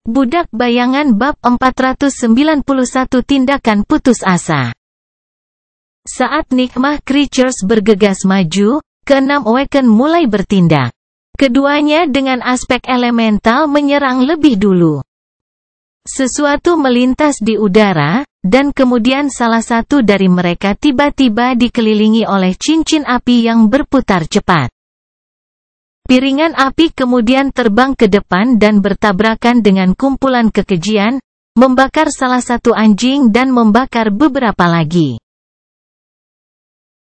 Budak Bayangan bab 491 Tindakan putus asa. Saat Nikmah Creatures bergegas maju, keenam Awaken mulai bertindak. Keduanya dengan aspek elemental menyerang lebih dulu. Sesuatu melintas di udara, dan kemudian salah satu dari mereka tiba-tiba dikelilingi oleh cincin api yang berputar cepat. Piringan api kemudian terbang ke depan dan bertabrakan dengan kumpulan kekejian, membakar salah satu anjing dan membakar beberapa lagi.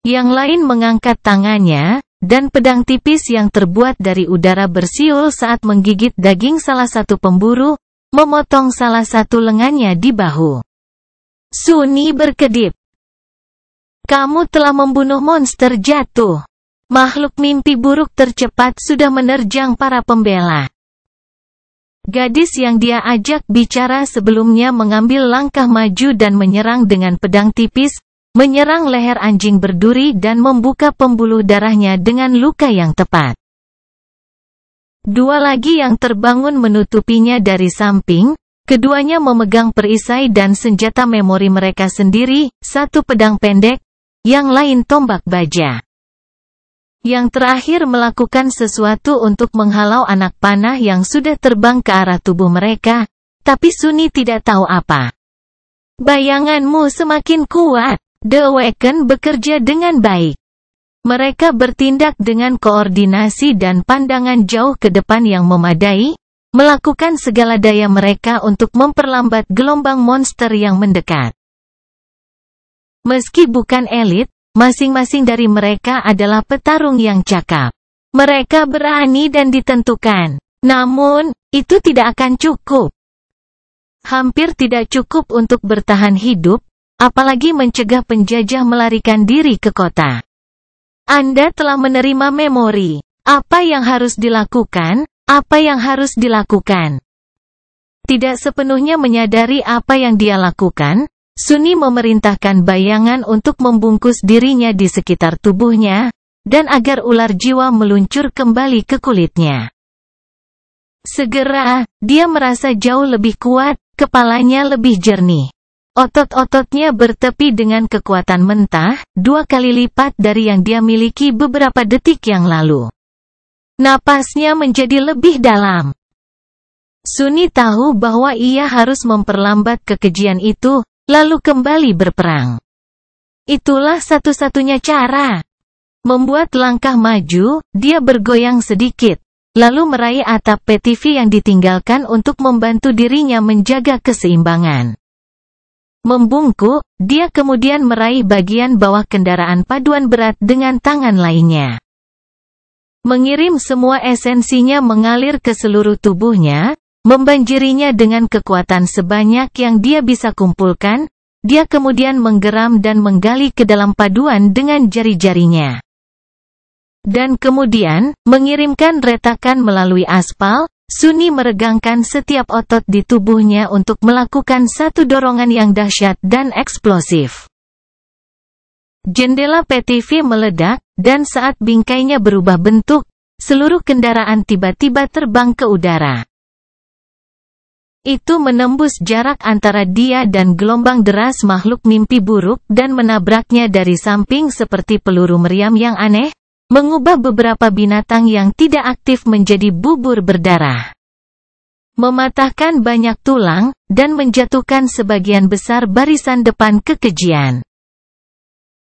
Yang lain mengangkat tangannya, dan pedang tipis yang terbuat dari udara bersiul saat menggigit daging salah satu pemburu, memotong salah satu lengannya di bahu. Sunni berkedip. Kamu telah membunuh monster jatuh. Makhluk mimpi buruk tercepat sudah menerjang para pembela. Gadis yang dia ajak bicara sebelumnya mengambil langkah maju dan menyerang dengan pedang tipis, menyerang leher anjing berduri dan membuka pembuluh darahnya dengan luka yang tepat. Dua lagi yang terbangun menutupinya dari samping, keduanya memegang perisai dan senjata memori mereka sendiri, satu pedang pendek, yang lain tombak baja. Yang terakhir melakukan sesuatu untuk menghalau anak panah yang sudah terbang ke arah tubuh mereka, tapi Sunni tidak tahu apa. Bayanganmu semakin kuat. The Awaken bekerja dengan baik. Mereka bertindak dengan koordinasi dan pandangan jauh ke depan yang memadai, melakukan segala daya mereka untuk memperlambat gelombang monster yang mendekat. Meski bukan elit, masing-masing dari mereka adalah petarung yang cakap. Mereka berani dan ditentukan. Namun, itu tidak akan cukup. Hampir tidak cukup untuk bertahan hidup, apalagi mencegah penjajah melarikan diri ke kota. Anda telah menerima memori. Apa yang harus dilakukan? Apa yang harus dilakukan? Tidak sepenuhnya menyadari apa yang dia lakukan, Sunni memerintahkan bayangan untuk membungkus dirinya di sekitar tubuhnya, dan agar ular jiwa meluncur kembali ke kulitnya. Segera, dia merasa jauh lebih kuat, kepalanya lebih jernih. Otot-ototnya bertepi dengan kekuatan mentah, 2 kali lipat dari yang dia miliki beberapa detik yang lalu. Napasnya menjadi lebih dalam. Sunni tahu bahwa ia harus memperlambat kekejian itu, lalu kembali berperang. Itulah satu-satunya cara. Membuat langkah maju, dia bergoyang sedikit, lalu meraih atap PTV yang ditinggalkan untuk membantu dirinya menjaga keseimbangan. Membungkuk, dia kemudian meraih bagian bawah kendaraan paduan berat dengan tangan lainnya. Mengirim semua esensinya mengalir ke seluruh tubuhnya, membanjirinya dengan kekuatan sebanyak yang dia bisa kumpulkan, dia kemudian menggeram dan menggali ke dalam paduan dengan jari-jarinya. Dan kemudian, mengirimkan retakan melalui aspal, Sunni meregangkan setiap otot di tubuhnya untuk melakukan satu dorongan yang dahsyat dan eksplosif. Jendela PTV meledak, dan saat bingkainya berubah bentuk, seluruh kendaraan tiba-tiba terbang ke udara. Itu menembus jarak antara dia dan gelombang deras makhluk mimpi buruk dan menabraknya dari samping seperti peluru meriam yang aneh, mengubah beberapa binatang yang tidak aktif menjadi bubur berdarah. Mematahkan banyak tulang, dan menjatuhkan sebagian besar barisan depan kekejian.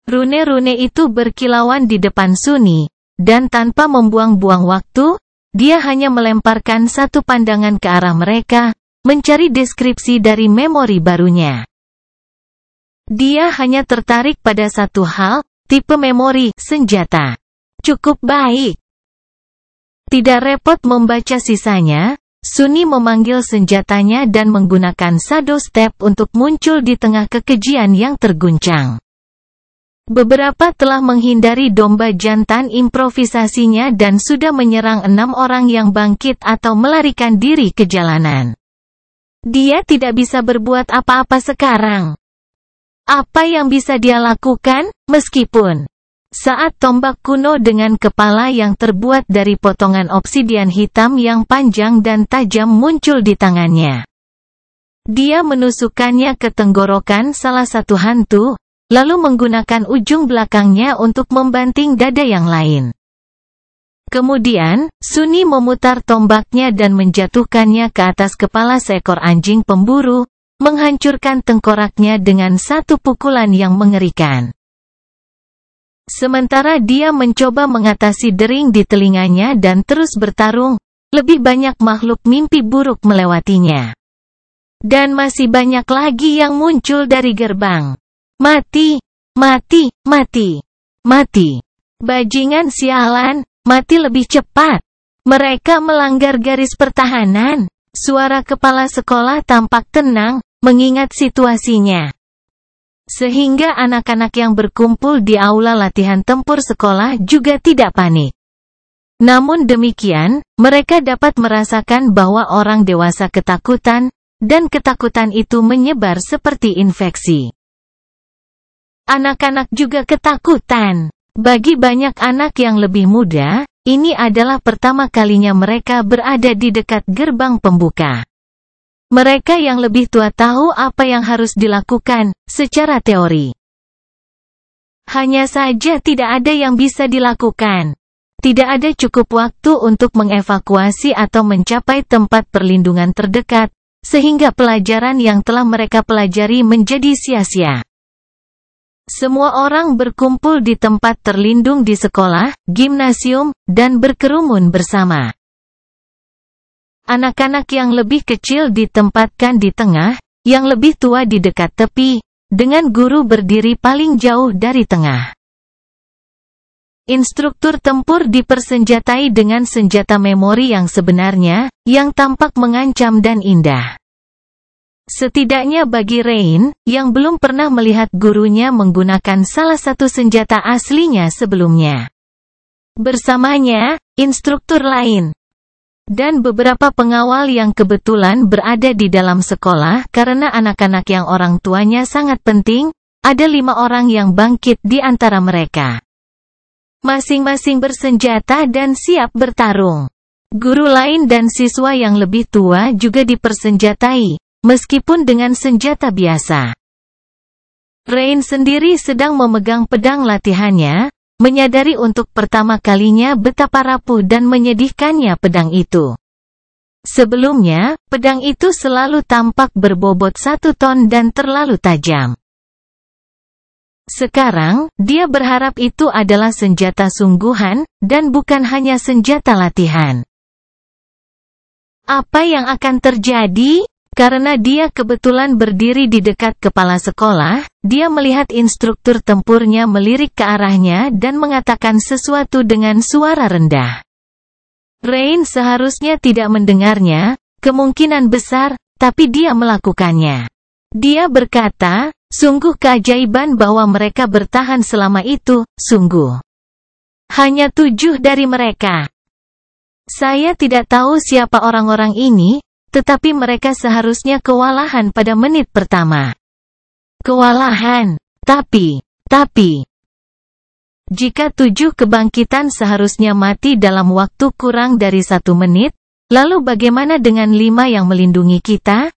Rune-rune itu berkilauan di depan Sunni, dan tanpa membuang-buang waktu, dia hanya melemparkan satu pandangan ke arah mereka, mencari deskripsi dari memori barunya. Dia hanya tertarik pada satu hal, tipe memori, senjata. Cukup baik. Tidak repot membaca sisanya, Sunni memanggil senjatanya dan menggunakan shadow step untuk muncul di tengah kekejian yang terguncang. Beberapa telah menghindari domba jantan improvisasinya dan sudah menyerang 6 orang yang bangkit atau melarikan diri ke jalanan. Dia tidak bisa berbuat apa-apa sekarang. Apa yang bisa dia lakukan, meskipun saat tombak kuno dengan kepala yang terbuat dari potongan obsidian hitam yang panjang dan tajam muncul di tangannya. Dia menusukkannya ke tenggorokan salah satu hantu, lalu menggunakan ujung belakangnya untuk membanting dada yang lain. Kemudian, Sunny memutar tombaknya dan menjatuhkannya ke atas kepala seekor anjing pemburu, menghancurkan tengkoraknya dengan satu pukulan yang mengerikan. Sementara dia mencoba mengatasi dering di telinganya dan terus bertarung, lebih banyak makhluk mimpi buruk melewatinya. Dan masih banyak lagi yang muncul dari gerbang. Mati, mati, mati, mati. Bajingan sialan, mati lebih cepat. Mereka melanggar garis pertahanan. Suara kepala sekolah tampak tenang, mengingat situasinya. Sehingga anak-anak yang berkumpul di aula latihan tempur sekolah juga tidak panik. Namun demikian, mereka dapat merasakan bahwa orang dewasa ketakutan, dan ketakutan itu menyebar seperti infeksi. Anak-anak juga ketakutan. Bagi banyak anak yang lebih muda, ini adalah pertama kalinya mereka berada di dekat gerbang pembuka. Mereka yang lebih tua tahu apa yang harus dilakukan, secara teori. Hanya saja tidak ada yang bisa dilakukan. Tidak ada cukup waktu untuk mengevakuasi atau mencapai tempat perlindungan terdekat, sehingga pelajaran yang telah mereka pelajari menjadi sia-sia. Semua orang berkumpul di tempat terlindung di sekolah, gimnasium, dan berkerumun bersama. Anak-anak yang lebih kecil ditempatkan di tengah, yang lebih tua di dekat tepi, dengan guru berdiri paling jauh dari tengah. Instruktur tempur dipersenjatai dengan senjata memori yang sebenarnya, yang tampak mengancam dan indah. Setidaknya bagi Rain, yang belum pernah melihat gurunya menggunakan salah satu senjata aslinya sebelumnya. Bersamanya, instruktur lain. Dan beberapa pengawal yang kebetulan berada di dalam sekolah karena anak-anak yang orang tuanya sangat penting, ada 5 orang yang bangkit di antara mereka. Masing-masing bersenjata dan siap bertarung. Guru lain dan siswa yang lebih tua juga dipersenjatai, meskipun dengan senjata biasa. Rain sendiri sedang memegang pedang latihannya, menyadari untuk pertama kalinya betapa rapuh dan menyedihkannya pedang itu. Sebelumnya, pedang itu selalu tampak berbobot 1 ton dan terlalu tajam. Sekarang, dia berharap itu adalah senjata sungguhan, dan bukan hanya senjata latihan. Apa yang akan terjadi? Karena dia kebetulan berdiri di dekat kepala sekolah, dia melihat instruktur tempurnya melirik ke arahnya dan mengatakan sesuatu dengan suara rendah. Rain seharusnya tidak mendengarnya, kemungkinan besar, tapi dia melakukannya. Dia berkata, sungguh keajaiban bahwa mereka bertahan selama itu, sungguh. Hanya 7 dari mereka. Saya tidak tahu siapa orang-orang ini, tetapi mereka seharusnya kewalahan pada menit pertama. Kewalahan. Tapi, jika 7 kebangkitan seharusnya mati dalam waktu kurang dari 1 menit, lalu bagaimana dengan 5 yang melindungi kita?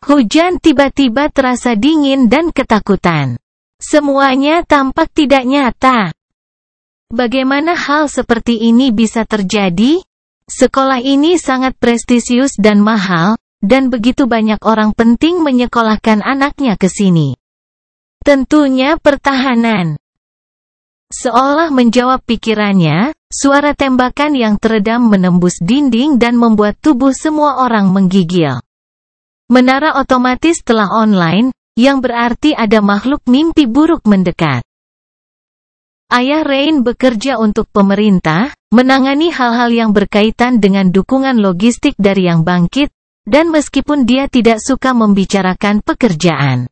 Hujan tiba-tiba terasa dingin dan ketakutan. Semuanya tampak tidak nyata. Bagaimana hal seperti ini bisa terjadi? Sekolah ini sangat prestisius dan mahal, dan begitu banyak orang penting menyekolahkan anaknya ke sini. Tentunya pertahanan. Seolah menjawab pikirannya, suara tembakan yang teredam menembus dinding dan membuat tubuh semua orang menggigil. Menara otomatis telah online, yang berarti ada makhluk mimpi buruk mendekat. Ayah Rain bekerja untuk pemerintah, menangani hal-hal yang berkaitan dengan dukungan logistik dari yang bangkit, dan meskipun dia tidak suka membicarakan pekerjaan,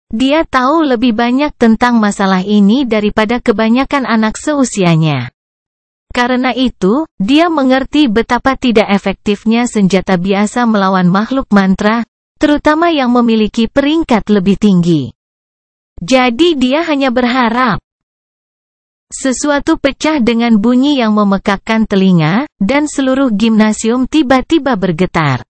dia tahu lebih banyak tentang masalah ini daripada kebanyakan anak seusianya. Karena itu, dia mengerti betapa tidak efektifnya senjata biasa melawan makhluk mantra, terutama yang memiliki peringkat lebih tinggi. Jadi dia hanya berharap. Sesuatu pecah dengan bunyi yang memekakkan telinga, dan seluruh gimnasium tiba-tiba bergetar.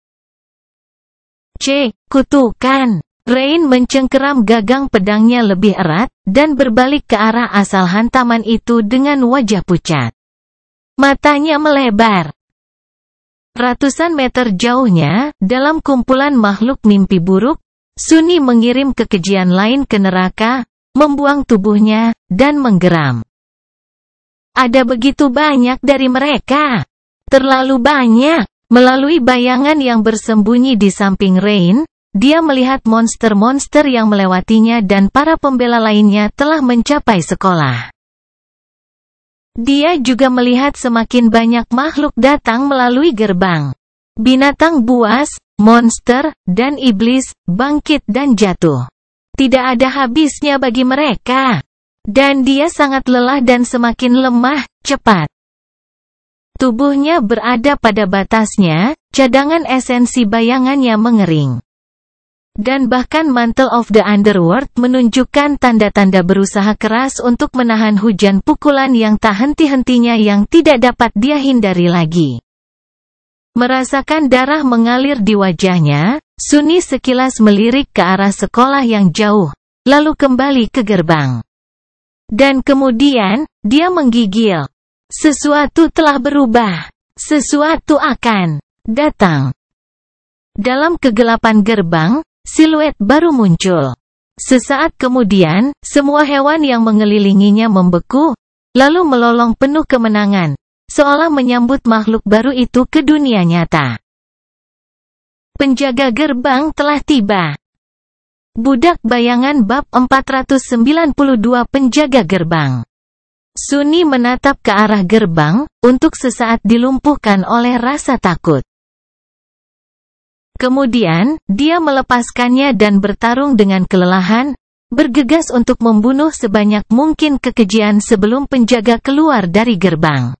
Kutukan! Rain mencengkeram gagang pedangnya lebih erat, dan berbalik ke arah asal hantaman itu dengan wajah pucat. Matanya melebar. Ratusan meter jauhnya, dalam kumpulan makhluk mimpi buruk, Sunni mengirim kekejian lain ke neraka, membuang tubuhnya, dan menggeram. Ada begitu banyak dari mereka. Terlalu banyak. Melalui bayangan yang bersembunyi di samping Rain, dia melihat monster-monster yang melewatinya dan para pembela lainnya telah mencapai sekolah. Dia juga melihat semakin banyak makhluk datang melalui gerbang. Binatang buas, monster, dan iblis, bangkit dan jatuh. Tidak ada habisnya bagi mereka. Dan dia sangat lelah dan semakin lemah, cepat. Tubuhnya berada pada batasnya, cadangan esensi bayangannya mengering. Dan bahkan Mantle of the Underworld menunjukkan tanda-tanda berusaha keras untuk menahan hujan pukulan yang tak henti-hentinya yang tidak dapat dia hindari lagi. Merasakan darah mengalir di wajahnya, Sunni sekilas melirik ke arah sekolah yang jauh, lalu kembali ke gerbang. Dan kemudian, dia menggigil. Sesuatu telah berubah. Sesuatu akan datang. Dalam kegelapan gerbang, siluet baru muncul. Sesaat kemudian, semua hewan yang mengelilinginya membeku, lalu melolong penuh kemenangan, seolah menyambut makhluk baru itu ke dunia nyata. Penjaga gerbang telah tiba. Budak bayangan bab 492 penjaga gerbang. Sunni menatap ke arah gerbang, untuk sesaat dilumpuhkan oleh rasa takut. Kemudian, dia melepaskannya dan bertarung dengan kelelahan, bergegas untuk membunuh sebanyak mungkin kekejian sebelum penjaga keluar dari gerbang.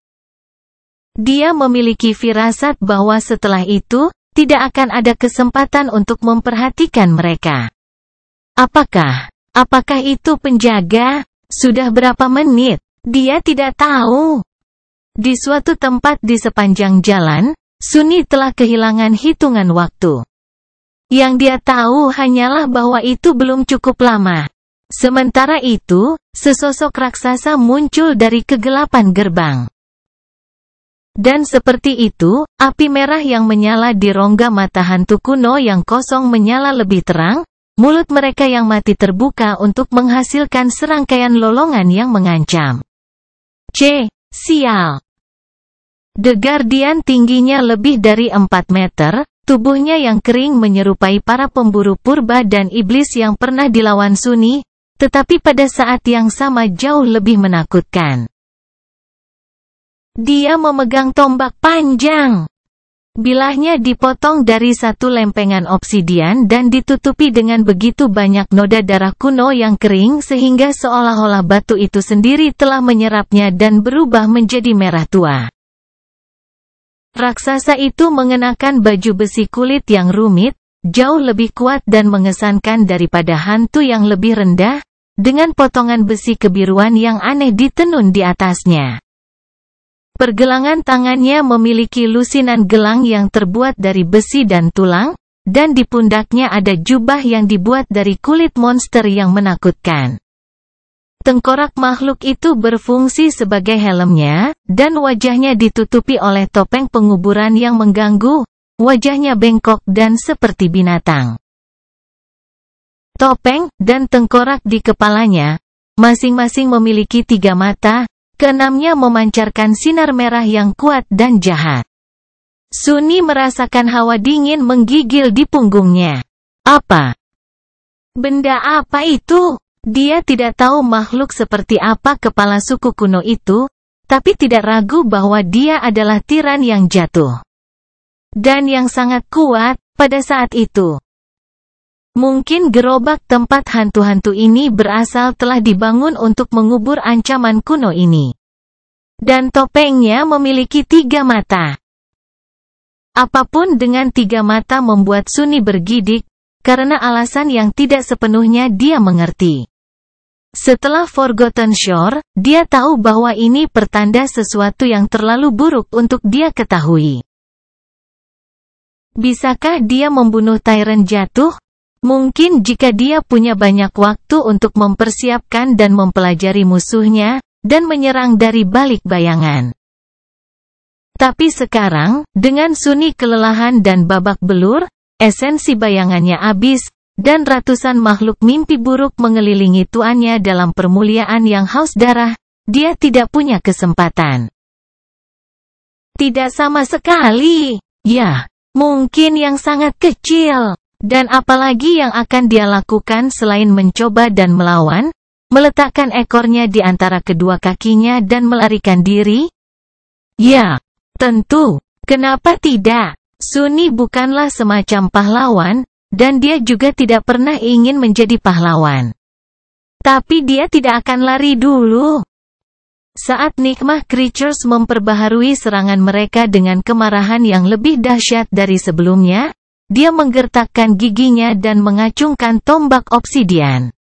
Dia memiliki firasat bahwa setelah itu, tidak akan ada kesempatan untuk memperhatikan mereka. Apakah itu penjaga? Sudah berapa menit? Dia tidak tahu. Di suatu tempat di sepanjang jalan, Sunni telah kehilangan hitungan waktu. Yang dia tahu hanyalah bahwa itu belum cukup lama. Sementara itu, sesosok raksasa muncul dari kegelapan gerbang. Dan seperti itu, api merah yang menyala di rongga mata hantu kuno yang kosong menyala lebih terang. Mulut mereka yang mati terbuka untuk menghasilkan serangkaian lolongan yang mengancam. Sial! The Guardian tingginya lebih dari 4 meter, tubuhnya yang kering menyerupai para pemburu purba dan iblis yang pernah dilawan Sunni, tetapi pada saat yang sama jauh lebih menakutkan. Dia memegang tombak panjang. Bilahnya dipotong dari satu lempengan obsidian dan ditutupi dengan begitu banyak noda darah kuno yang kering sehingga seolah-olah batu itu sendiri telah menyerapnya dan berubah menjadi merah tua. Raksasa itu mengenakan baju besi kulit yang rumit, jauh lebih kuat dan mengesankan daripada hantu yang lebih rendah, dengan potongan besi kebiruan yang aneh ditenun di atasnya. Pergelangan tangannya memiliki lusinan gelang yang terbuat dari besi dan tulang, dan di pundaknya ada jubah yang dibuat dari kulit monster yang menakutkan. Tengkorak makhluk itu berfungsi sebagai helmnya, dan wajahnya ditutupi oleh topeng penguburan yang mengganggu, wajahnya bengkok dan seperti binatang. Topeng dan tengkorak di kepalanya, masing-masing memiliki 3 mata, keenamnya memancarkan sinar merah yang kuat dan jahat. Sunni merasakan hawa dingin menggigil di punggungnya. Apa? Benda apa itu? Dia tidak tahu makhluk seperti apa kepala suku kuno itu, tapi tidak ragu bahwa dia adalah tiran yang jatuh. Dan yang sangat kuat, pada saat itu. Mungkin gerobak tempat hantu-hantu ini berasal telah dibangun untuk mengubur ancaman kuno ini. Dan topengnya memiliki 3 mata. Apapun dengan 3 mata membuat Sunni bergidik, karena alasan yang tidak sepenuhnya dia mengerti. Setelah Forgotten Shore, dia tahu bahwa ini pertanda sesuatu yang terlalu buruk untuk dia ketahui. Bisakah dia membunuh Tyrant jatuh? Mungkin jika dia punya banyak waktu untuk mempersiapkan dan mempelajari musuhnya, dan menyerang dari balik bayangan. Tapi sekarang, dengan Sunny kelelahan dan babak belur, esensi bayangannya habis, dan ratusan makhluk mimpi buruk mengelilingi tuannya dalam permuliaan yang haus darah, dia tidak punya kesempatan. Tidak sama sekali. Ya, mungkin yang sangat kecil. Dan apalagi yang akan dia lakukan selain mencoba dan melawan, meletakkan ekornya di antara kedua kakinya dan melarikan diri? Ya, tentu. Kenapa tidak? Sunny bukanlah semacam pahlawan, dan dia juga tidak pernah ingin menjadi pahlawan. Tapi dia tidak akan lari dulu. Saat Nikmah Creatures memperbaharui serangan mereka dengan kemarahan yang lebih dahsyat dari sebelumnya, dia menggertakkan giginya dan mengacungkan tombak obsidian.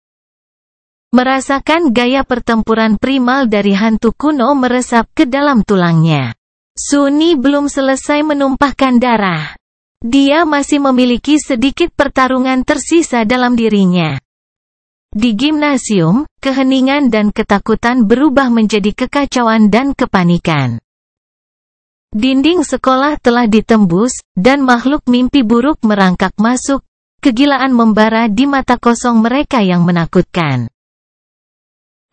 Merasakan gaya pertempuran primal dari hantu kuno meresap ke dalam tulangnya. Sunny belum selesai menumpahkan darah. Dia masih memiliki sedikit pertarungan tersisa dalam dirinya. Di gimnasium, keheningan dan ketakutan berubah menjadi kekacauan dan kepanikan. Dinding sekolah telah ditembus, dan makhluk mimpi buruk merangkak masuk. Kegilaan membara di mata kosong mereka yang menakutkan.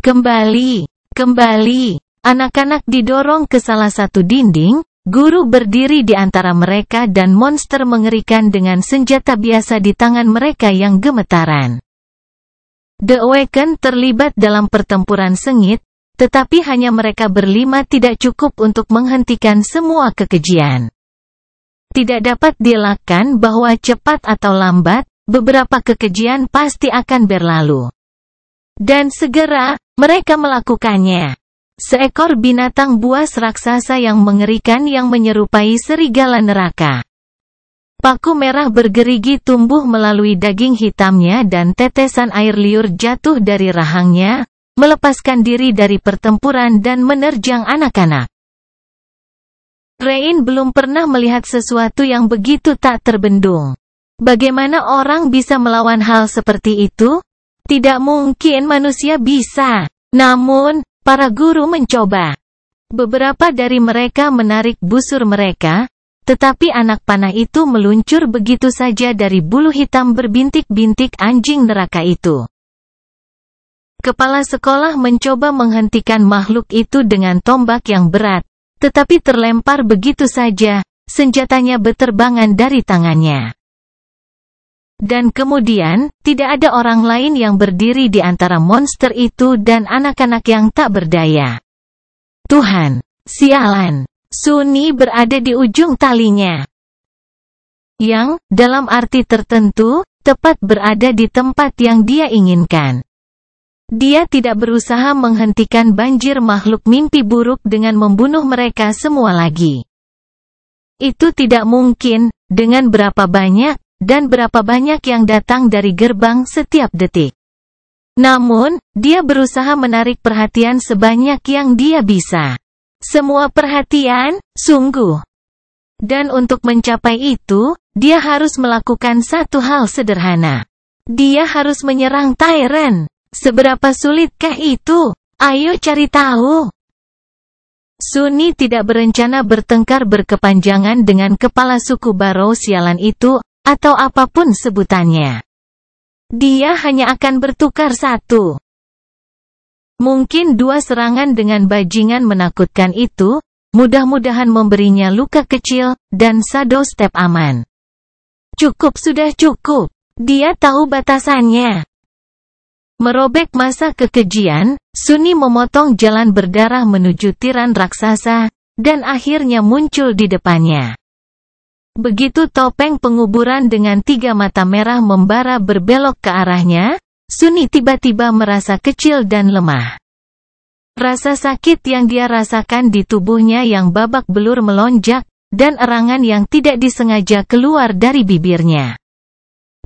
Kembali, kembali. Anak-anak didorong ke salah satu dinding, guru berdiri di antara mereka dan monster mengerikan dengan senjata biasa di tangan mereka yang gemetaran. The Awakened terlibat dalam pertempuran sengit, tetapi hanya mereka berlima tidak cukup untuk menghentikan semua kekejian. Tidak dapat dielakkan bahwa cepat atau lambat, beberapa kekejian pasti akan berlalu. Dan segera, mereka melakukannya. Seekor binatang buas raksasa yang mengerikan yang menyerupai serigala neraka. Paku merah bergerigi tumbuh melalui daging hitamnya dan tetesan air liur jatuh dari rahangnya, melepaskan diri dari pertempuran dan menerjang anak-anak. Rain belum pernah melihat sesuatu yang begitu tak terbendung. Bagaimana orang bisa melawan hal seperti itu? Tidak mungkin manusia bisa. Namun, para guru mencoba. Beberapa dari mereka menarik busur mereka, tetapi anak panah itu meluncur begitu saja dari bulu hitam berbintik-bintik anjing neraka itu. Kepala sekolah mencoba menghentikan makhluk itu dengan tombak yang berat, tetapi terlempar begitu saja, senjatanya beterbangan dari tangannya. Dan kemudian, tidak ada orang lain yang berdiri di antara monster itu dan anak-anak yang tak berdaya. Tuhan, sialan, Sunny berada di ujung talinya. Yang, dalam arti tertentu, tepat berada di tempat yang dia inginkan. Dia tidak berusaha menghentikan banjir makhluk mimpi buruk dengan membunuh mereka semua lagi. Itu tidak mungkin, dengan berapa banyak, dan berapa banyak yang datang dari gerbang setiap detik. Namun, dia berusaha menarik perhatian sebanyak yang dia bisa. Semua perhatian, sungguh. Dan untuk mencapai itu, dia harus melakukan satu hal sederhana. Dia harus menyerang Tyrant. Seberapa sulitkah itu? Ayo cari tahu. Sunny tidak berencana bertengkar berkepanjangan dengan kepala suku Barrow sialan itu, atau apapun sebutannya. Dia hanya akan bertukar satu. Mungkin dua serangan dengan bajingan menakutkan itu, mudah-mudahan memberinya luka kecil, dan shadow step aman. Cukup sudah cukup. Dia tahu batasannya. Merobek masa kekejian, Sunny memotong jalan berdarah menuju tiran raksasa, dan akhirnya muncul di depannya. Begitu topeng penguburan dengan 3 mata merah membara berbelok ke arahnya, Sunny tiba-tiba merasa kecil dan lemah. Rasa sakit yang dia rasakan di tubuhnya yang babak belur melonjak, dan erangan yang tidak disengaja keluar dari bibirnya.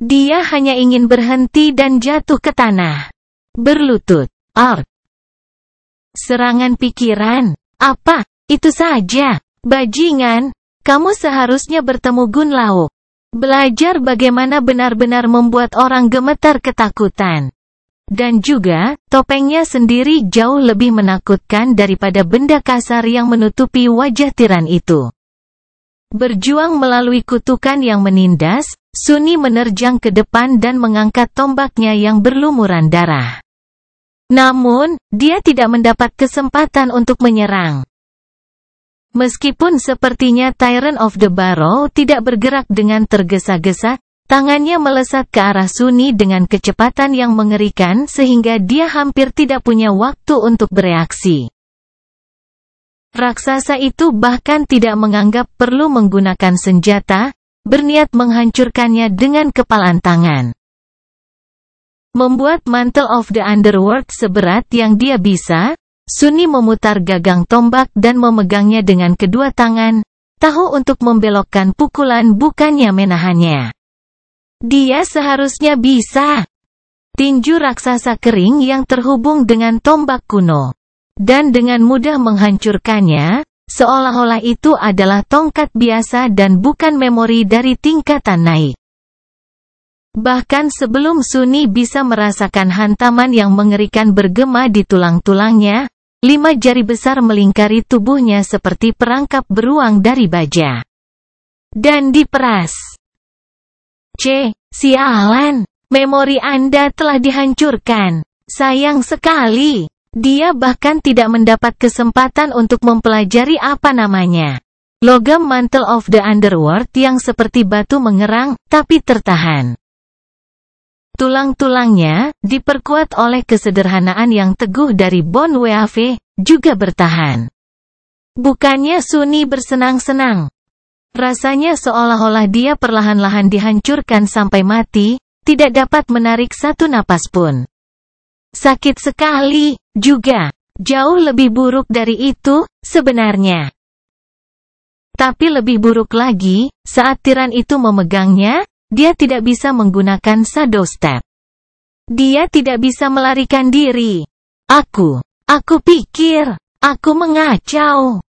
Dia hanya ingin berhenti dan jatuh ke tanah. Berlutut. Ark. Serangan pikiran. Apa? Itu saja. Bajingan, kamu seharusnya bertemu Gun Lao. Belajar bagaimana benar-benar membuat orang gemetar ketakutan. Dan juga, topengnya sendiri jauh lebih menakutkan daripada benda kasar yang menutupi wajah tiran itu. Berjuang melalui kutukan yang menindas, Sunni menerjang ke depan dan mengangkat tombaknya yang berlumuran darah. Namun, dia tidak mendapat kesempatan untuk menyerang. Meskipun sepertinya Tyrant of the Barrow tidak bergerak dengan tergesa-gesa, tangannya melesat ke arah Sunni dengan kecepatan yang mengerikan sehingga dia hampir tidak punya waktu untuk bereaksi. Raksasa itu bahkan tidak menganggap perlu menggunakan senjata, berniat menghancurkannya dengan kepalan tangan. Membuat Mantle of the Underworld seberat yang dia bisa, Sunni memutar gagang tombak dan memegangnya dengan kedua tangan, tahu untuk membelokkan pukulan bukannya menahannya. Dia seharusnya bisa. Tinju raksasa kering yang terhubung dengan tombak kuno. Dan dengan mudah menghancurkannya, seolah-olah itu adalah tongkat biasa dan bukan memori dari tingkatan naik. Bahkan sebelum Sunni bisa merasakan hantaman yang mengerikan bergema di tulang-tulangnya, 5 jari besar melingkari tubuhnya seperti perangkap beruang dari baja. Dan diperas. Sialan, memori Anda telah dihancurkan. Sayang sekali. Dia bahkan tidak mendapat kesempatan untuk mempelajari apa namanya. Logam Mantle of the Underworld yang seperti batu mengerang, tapi tertahan. Tulang-tulangnya, diperkuat oleh kesederhanaan yang teguh dari Bon Weave, juga bertahan. Bukannya Sunni bersenang-senang. Rasanya seolah-olah dia perlahan-lahan dihancurkan sampai mati, tidak dapat menarik satu napas pun. Sakit sekali, juga. Jauh lebih buruk dari itu, sebenarnya. Tapi lebih buruk lagi, saat tiran itu memegangnya, dia tidak bisa menggunakan shadow step. Dia tidak bisa melarikan diri. Aku pikir, aku mengacau.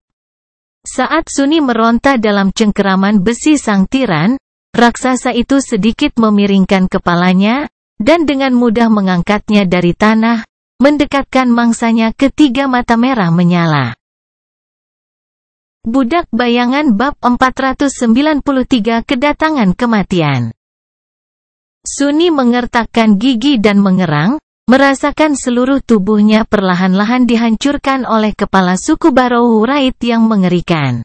Saat Sunni meronta dalam cengkeraman besi sang tiran, raksasa itu sedikit memiringkan kepalanya, dan dengan mudah mengangkatnya dari tanah, mendekatkan mangsanya ke 3 mata merah menyala. Budak Bayangan bab 493 Kedatangan Kematian. Sunni mengertakkan gigi dan mengerang, merasakan seluruh tubuhnya perlahan-lahan dihancurkan oleh kepala suku Barrow Hurait yang mengerikan.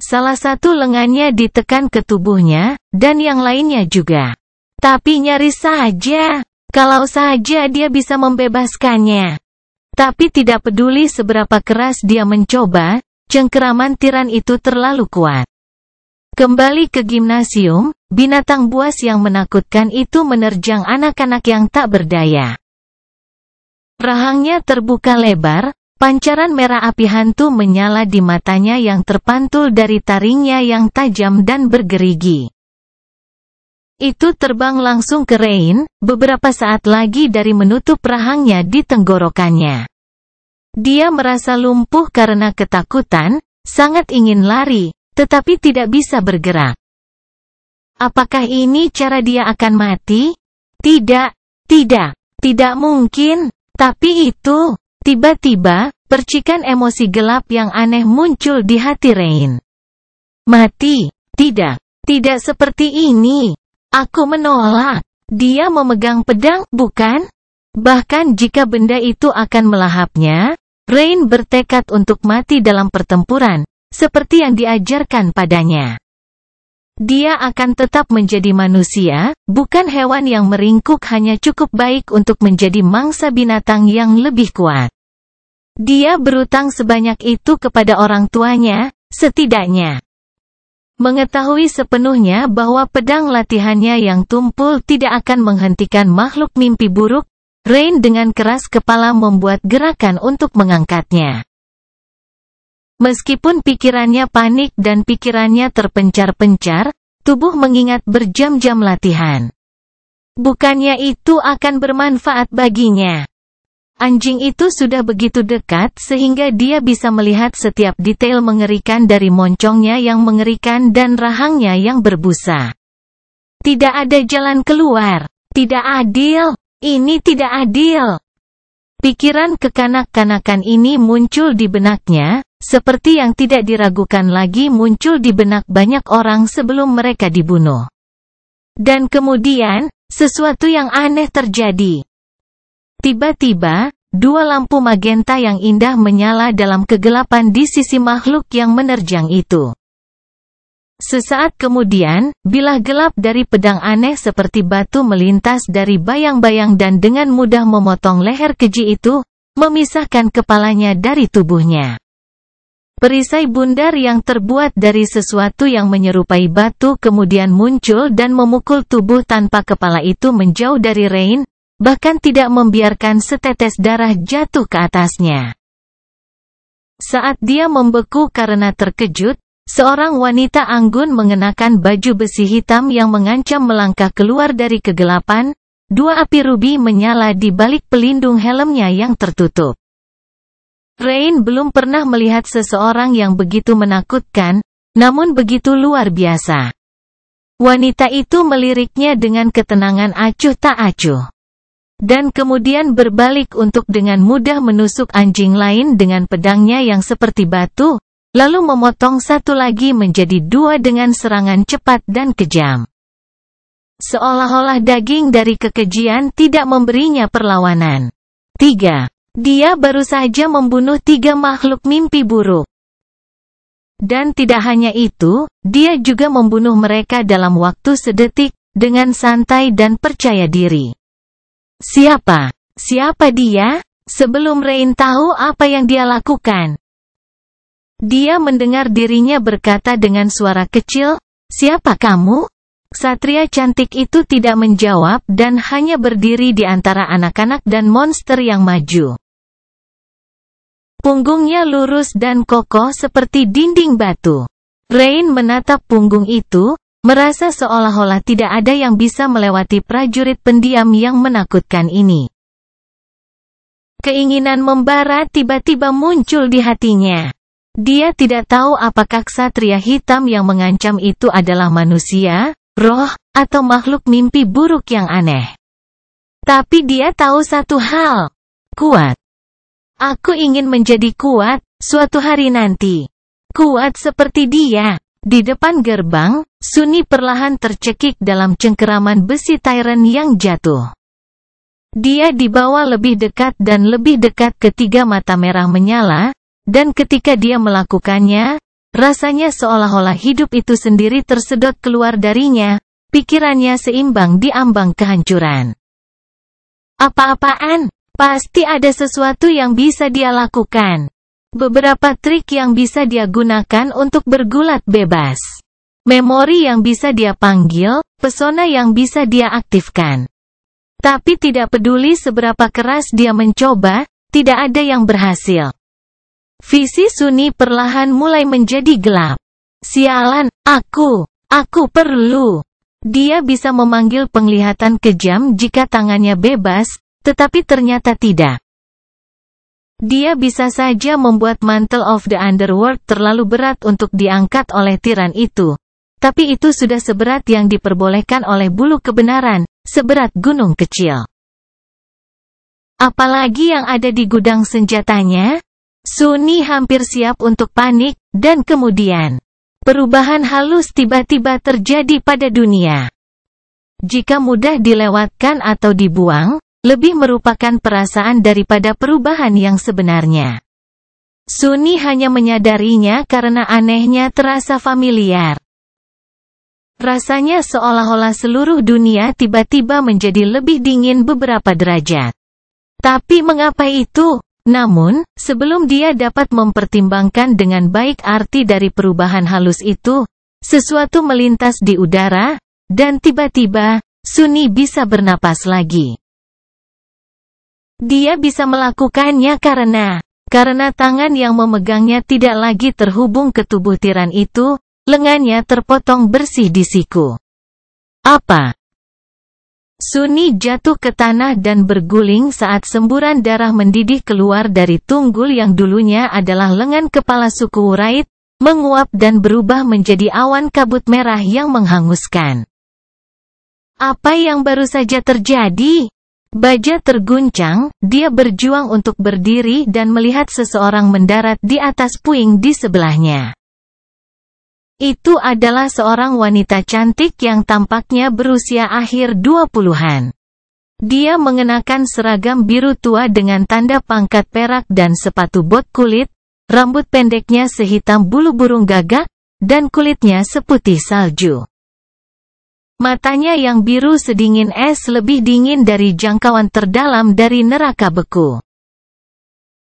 Salah satu lengannya ditekan ke tubuhnya, dan yang lainnya juga. Tapi nyaris saja, kalau saja dia bisa membebaskannya. Tapi tidak peduli seberapa keras dia mencoba, cengkeraman tiran itu terlalu kuat. Kembali ke gimnasium, binatang buas yang menakutkan itu menerjang anak-anak yang tak berdaya. Rahangnya terbuka lebar, pancaran merah api hantu menyala di matanya yang terpantul dari taringnya yang tajam dan bergerigi. Itu terbang langsung ke Rain, beberapa saat lagi dari menutup rahangnya di tenggorokannya. Dia merasa lumpuh karena ketakutan, sangat ingin lari, tetapi tidak bisa bergerak. Apakah ini cara dia akan mati? Tidak mungkin. Tapi itu, tiba-tiba, percikan emosi gelap yang aneh muncul di hati Rain. Mati? Tidak seperti ini. Aku menolak. Dia memegang pedang, bukan? Bahkan jika benda itu akan melahapnya, Rain bertekad untuk mati dalam pertempuran, seperti yang diajarkan padanya. Dia akan tetap menjadi manusia, bukan hewan yang meringkuk hanya cukup baik untuk menjadi mangsa binatang yang lebih kuat. Dia berutang sebanyak itu kepada orang tuanya, setidaknya. Mengetahui sepenuhnya bahwa pedang latihannya yang tumpul tidak akan menghentikan makhluk mimpi buruk, Rain dengan keras kepala membuat gerakan untuk mengangkatnya. Meskipun pikirannya panik dan pikirannya terpencar-pencar, tubuh mengingat berjam-jam latihan. Bukannya itu akan bermanfaat baginya. Anjing itu sudah begitu dekat sehingga dia bisa melihat setiap detail mengerikan dari moncongnya yang mengerikan dan rahangnya yang berbusa. Tidak ada jalan keluar. Tidak adil. Ini tidak adil. Pikiran kekanak-kanakan ini muncul di benaknya, seperti yang tidak diragukan lagi muncul di benak banyak orang sebelum mereka dibunuh. Dan kemudian, sesuatu yang aneh terjadi. Tiba-tiba, dua lampu magenta yang indah menyala dalam kegelapan di sisi makhluk yang menerjang itu. Sesaat kemudian, bilah gelap dari pedang aneh seperti batu melintas dari bayang-bayang dan dengan mudah memotong leher keji itu, memisahkan kepalanya dari tubuhnya. Perisai bundar yang terbuat dari sesuatu yang menyerupai batu kemudian muncul dan memukul tubuh tanpa kepala itu menjauh dari Rain, bahkan tidak membiarkan setetes darah jatuh ke atasnya. Saat dia membeku karena terkejut, seorang wanita anggun mengenakan baju besi hitam yang mengancam melangkah keluar dari kegelapan, dua api rubi menyala di balik pelindung helmnya yang tertutup. Rain belum pernah melihat seseorang yang begitu menakutkan, namun begitu luar biasa. Wanita itu meliriknya dengan ketenangan acuh tak acuh. Dan kemudian berbalik untuk dengan mudah menusuk anjing lain dengan pedangnya yang seperti batu, lalu memotong satu lagi menjadi dua dengan serangan cepat dan kejam. Seolah-olah daging dari kekejian tidak memberinya perlawanan. 3. Dia baru saja membunuh 3 makhluk mimpi buruk. Dan tidak hanya itu, dia juga membunuh mereka dalam waktu sedetik, dengan santai dan percaya diri. Siapa? Siapa dia? Sebelum Rain tahu apa yang dia lakukan. Dia mendengar dirinya berkata dengan suara kecil, "Siapa kamu?" Ksatria cantik itu tidak menjawab dan hanya berdiri di antara anak-anak dan monster yang maju. Punggungnya lurus dan kokoh seperti dinding batu. Rain menatap punggung itu, merasa seolah-olah tidak ada yang bisa melewati prajurit pendiam yang menakutkan ini. Keinginan membara tiba-tiba muncul di hatinya. Dia tidak tahu apakah ksatria hitam yang mengancam itu adalah manusia, roh, atau makhluk mimpi buruk yang aneh. Tapi dia tahu satu hal. Kuat. Aku ingin menjadi kuat, suatu hari nanti. Kuat seperti dia. Di depan gerbang, Sunni perlahan tercekik dalam cengkeraman besi Tyrant yang jatuh. Dia dibawa lebih dekat dan lebih dekat ketiga mata merah menyala, dan ketika dia melakukannya, rasanya seolah-olah hidup itu sendiri tersedot keluar darinya, pikirannya seimbang di ambang kehancuran. Apa-apaan? Pasti ada sesuatu yang bisa dia lakukan. Beberapa trik yang bisa dia gunakan untuk bergulat bebas. Memori yang bisa dia panggil, pesona yang bisa dia aktifkan. Tapi tidak peduli seberapa keras dia mencoba, tidak ada yang berhasil. Visi Sunni perlahan mulai menjadi gelap. Sialan, aku perlu. Dia bisa memanggil penglihatan kejam jika tangannya bebas, tetapi ternyata tidak. Dia bisa saja membuat Mantle of the Underworld terlalu berat untuk diangkat oleh tiran itu. Tapi itu sudah seberat yang diperbolehkan oleh bulu kebenaran, seberat gunung kecil. Apalagi yang ada di gudang senjatanya? Sunni hampir siap untuk panik, dan kemudian perubahan halus tiba-tiba terjadi pada dunia. Jika mudah dilewatkan atau dibuang, lebih merupakan perasaan daripada perubahan yang sebenarnya. Sunni hanya menyadarinya karena anehnya terasa familiar. Rasanya seolah-olah seluruh dunia tiba-tiba menjadi lebih dingin beberapa derajat. Tapi mengapa itu? Namun, sebelum dia dapat mempertimbangkan dengan baik arti dari perubahan halus itu, sesuatu melintas di udara, dan tiba-tiba, Sunni bisa bernapas lagi. Dia bisa melakukannya karena tangan yang memegangnya tidak lagi terhubung ke tubuh tiran itu, lengannya terpotong bersih di siku. Apa? Sunni jatuh ke tanah dan berguling saat semburan darah mendidih keluar dari tunggul yang dulunya adalah lengan kepala suku Quraisy, menguap dan berubah menjadi awan kabut merah yang menghanguskan. Apa yang baru saja terjadi? Baja terguncang, dia berjuang untuk berdiri dan melihat seseorang mendarat di atas puing di sebelahnya. Itu adalah seorang wanita cantik yang tampaknya berusia akhir 20-an. Dia mengenakan seragam biru tua dengan tanda pangkat perak dan sepatu bot kulit, rambut pendeknya sehitam bulu burung gagak, dan kulitnya seputih salju. Matanya yang biru sedingin es lebih dingin dari jangkauan terdalam dari neraka beku.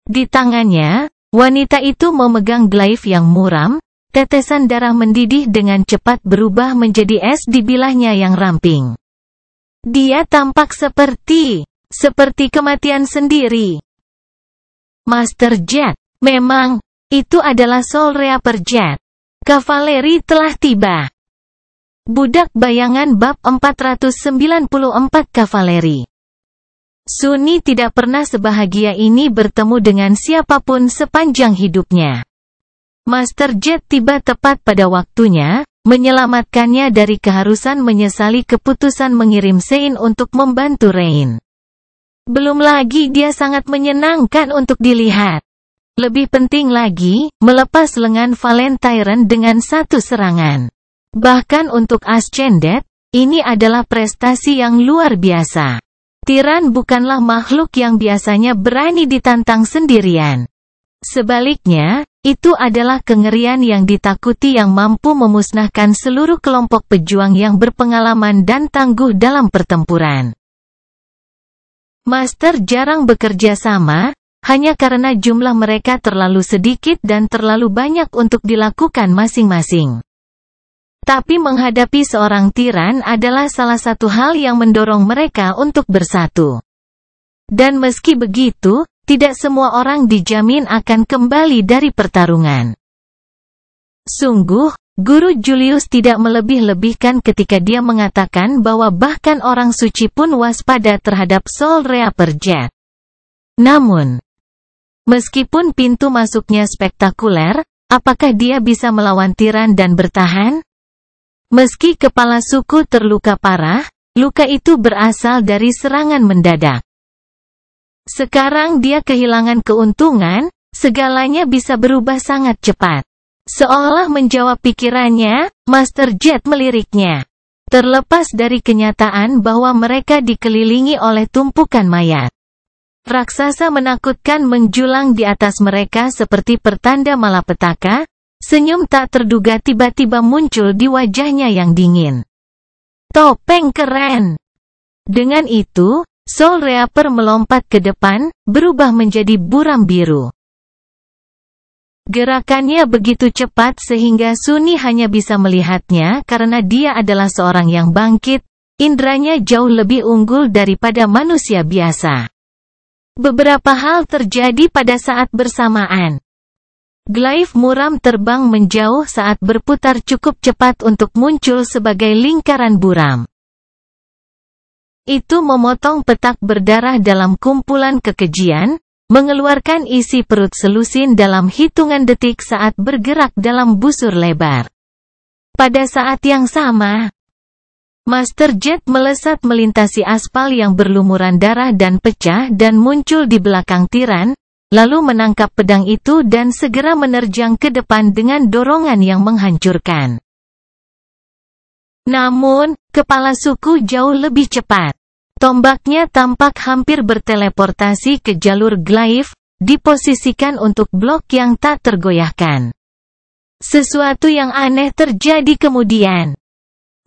Di tangannya, wanita itu memegang glaive yang muram. Tetesan darah mendidih dengan cepat berubah menjadi es di bilahnya yang ramping. Dia tampak seperti kematian sendiri. Master Jet, memang, itu adalah Soul Reaper Jet. Kavaleri telah tiba. Budak Bayangan Bab 494 Kavaleri. Sunni tidak pernah sebahagia ini bertemu dengan siapapun sepanjang hidupnya. Master Jet tiba tepat pada waktunya, menyelamatkannya dari keharusan menyesali keputusan mengirim Sein untuk membantu Rain. Belum lagi dia sangat menyenangkan untuk dilihat. Lebih penting lagi, melepas lengan Valentine dengan satu serangan. Bahkan untuk Ascended, ini adalah prestasi yang luar biasa. Tiran bukanlah makhluk yang biasanya berani ditantang sendirian. Sebaliknya, itu adalah kengerian yang ditakuti yang mampu memusnahkan seluruh kelompok pejuang yang berpengalaman dan tangguh dalam pertempuran. Master jarang bekerja sama, hanya karena jumlah mereka terlalu sedikit dan terlalu banyak untuk dilakukan masing-masing. Tapi menghadapi seorang tiran adalah salah satu hal yang mendorong mereka untuk bersatu. Dan meski begitu, tidak semua orang dijamin akan kembali dari pertarungan. Sungguh, Guru Julius tidak melebih-lebihkan ketika dia mengatakan bahwa bahkan orang suci pun waspada terhadap Soul Reaper Jet. Namun, meskipun pintu masuknya spektakuler, apakah dia bisa melawan tiran dan bertahan? Meski kepala suku terluka parah, luka itu berasal dari serangan mendadak. Sekarang dia kehilangan keuntungan, segalanya bisa berubah sangat cepat. Seolah menjawab pikirannya, Master Jet meliriknya. Terlepas dari kenyataan bahwa mereka dikelilingi oleh tumpukan mayat. Raksasa menakutkan menjulang di atas mereka seperti pertanda malapetaka, senyum tak terduga tiba-tiba muncul di wajahnya yang dingin. Topeng keren! Dengan itu, Soul Reaper melompat ke depan, berubah menjadi buram biru. Gerakannya begitu cepat sehingga Sunni hanya bisa melihatnya karena dia adalah seorang yang bangkit, indranya jauh lebih unggul daripada manusia biasa. Beberapa hal terjadi pada saat bersamaan. Glaive muram terbang menjauh saat berputar cukup cepat untuk muncul sebagai lingkaran buram. Itu memotong petak berdarah dalam kumpulan kekejian, mengeluarkan isi perut selusin dalam hitungan detik saat bergerak dalam busur lebar. Pada saat yang sama, Master Jet melesat melintasi aspal yang berlumuran darah dan pecah dan muncul di belakang tiran, lalu menangkap pedang itu dan segera menerjang ke depan dengan dorongan yang menghancurkan. Namun, kepala suku jauh lebih cepat. Tombaknya tampak hampir berteleportasi ke jalur glaive, diposisikan untuk blok yang tak tergoyahkan. Sesuatu yang aneh terjadi kemudian.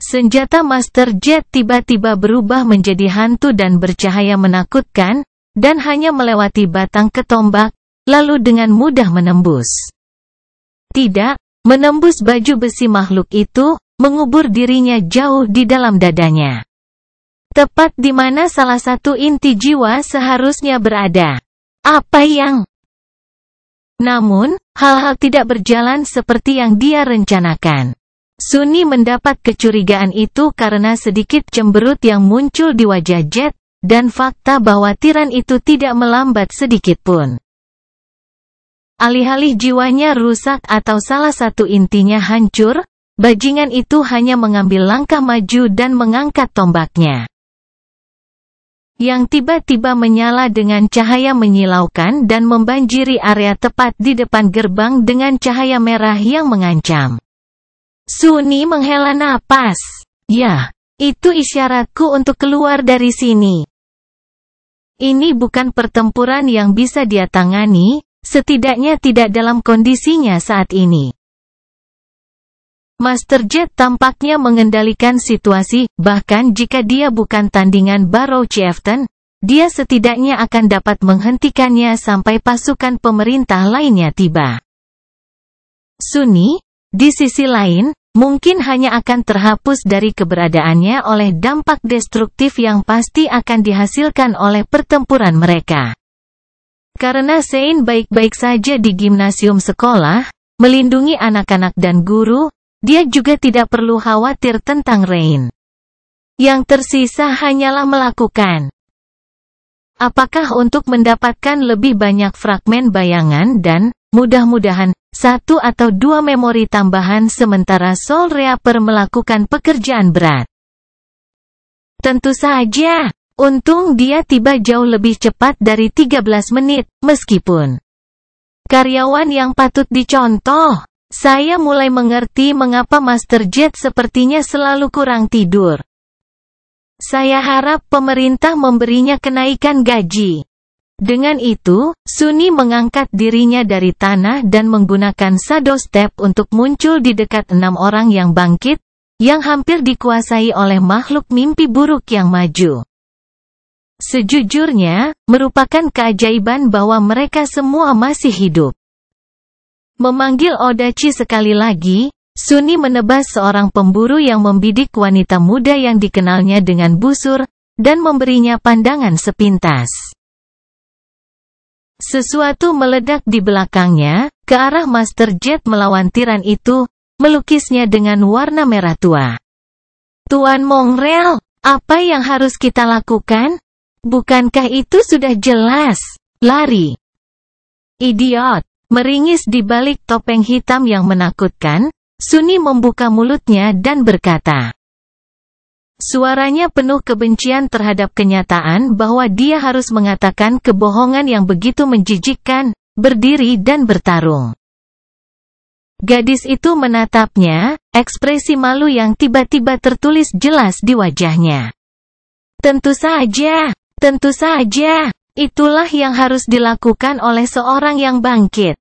Senjata Master Jet tiba-tiba berubah menjadi hantu dan bercahaya menakutkan, dan hanya melewati batang ketombak, lalu dengan mudah menembus. Tidak, menembus baju besi makhluk itu, mengubur dirinya jauh di dalam dadanya. Tepat di mana salah satu inti jiwa seharusnya berada. Apa yang... Namun, hal-hal tidak berjalan seperti yang dia rencanakan. Sunny mendapat kecurigaan itu karena sedikit cemberut yang muncul di wajah Jet, dan fakta bahwa tiran itu tidak melambat sedikit pun. Alih-alih jiwanya rusak atau salah satu intinya hancur, bajingan itu hanya mengambil langkah maju dan mengangkat tombaknya, yang tiba-tiba menyala dengan cahaya menyilaukan dan membanjiri area tepat di depan gerbang dengan cahaya merah yang mengancam. Sunny menghela napas. Ya, itu isyaratku untuk keluar dari sini. Ini bukan pertempuran yang bisa dia tangani, setidaknya tidak dalam kondisinya saat ini. Master Jet tampaknya mengendalikan situasi, bahkan jika dia bukan tandingan Barrow Chieftain, dia setidaknya akan dapat menghentikannya sampai pasukan pemerintah lainnya tiba. Sunny, di sisi lain, mungkin hanya akan terhapus dari keberadaannya oleh dampak destruktif yang pasti akan dihasilkan oleh pertempuran mereka. Karena Sein baik-baik saja di gimnasium sekolah, melindungi anak-anak dan guru, dia juga tidak perlu khawatir tentang Rain. Yang tersisa hanyalah melakukan. Apakah untuk mendapatkan lebih banyak fragmen bayangan dan, mudah-mudahan, 1 atau 2 memori tambahan sementara Soul Reaper melakukan pekerjaan berat? Tentu saja, untung dia tiba jauh lebih cepat dari 13 menit, meskipun karyawan yang patut dicontoh. Saya mulai mengerti mengapa Master Jet sepertinya selalu kurang tidur. Saya harap pemerintah memberinya kenaikan gaji. Dengan itu, Sunny mengangkat dirinya dari tanah dan menggunakan shadow step untuk muncul di dekat 6 orang yang bangkit, yang hampir dikuasai oleh makhluk mimpi buruk yang maju. Sejujurnya, merupakan keajaiban bahwa mereka semua masih hidup. Memanggil Odachi sekali lagi, Sunny menebas seorang pemburu yang membidik wanita muda yang dikenalnya dengan busur, dan memberinya pandangan sepintas. Sesuatu meledak di belakangnya, ke arah Master Jet melawan tiran itu, melukisnya dengan warna merah tua. Tuan Mongrel, apa yang harus kita lakukan? Bukankah itu sudah jelas? Lari. Idiot. Meringis di balik topeng hitam yang menakutkan, Sunny membuka mulutnya dan berkata. Suaranya penuh kebencian terhadap kenyataan bahwa dia harus mengatakan kebohongan yang begitu menjijikkan, berdiri dan bertarung. Gadis itu menatapnya, ekspresi malu yang tiba-tiba tertulis jelas di wajahnya. Tentu saja, itulah yang harus dilakukan oleh seorang yang bangkit.